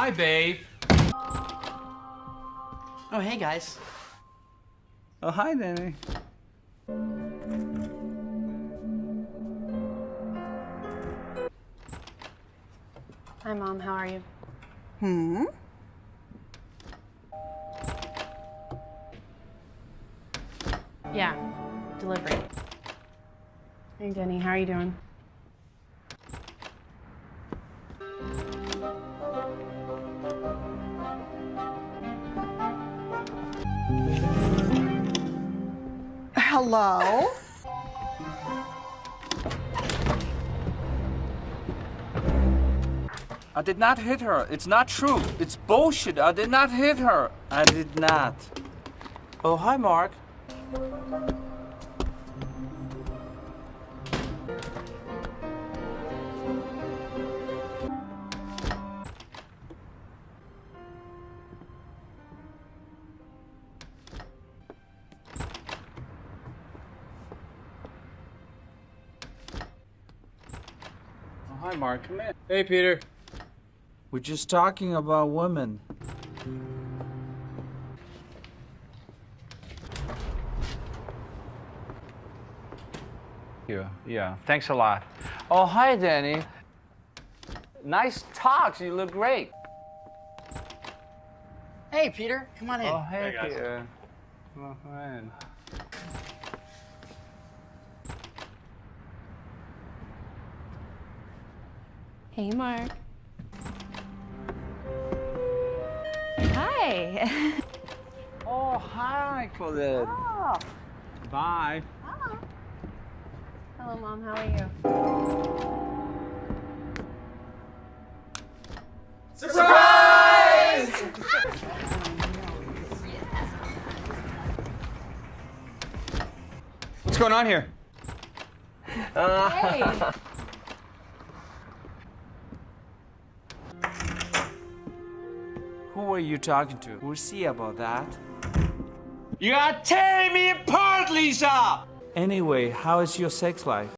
Hi, babe. Oh, hey, guys. Oh, hi, Danny. Hi, Mom. How are you? Yeah, delivery. Hey, Denny. How are you doing? Hello? I did not hit her. It's not true. It's bullshit. I did not hit her. I did not. Oh, hi, Mark. Oh, hi, Mark. Come in. Hey, Peter. We're just talking about women. Yeah, thanks a lot. Oh, hi, Danny. Nice talks. You look great. Hey, Peter. Come on in. Oh, hey, guys. Peter. Come on in. Hey, Mark. Hi. Oh, hi, Claudette. Oh. Bye. Hello, Mom. How are you? What's going on here? Hey. Who are you talking to? We'll see about that. You are tearing me apart, Lisa! Anyway, how is your sex life?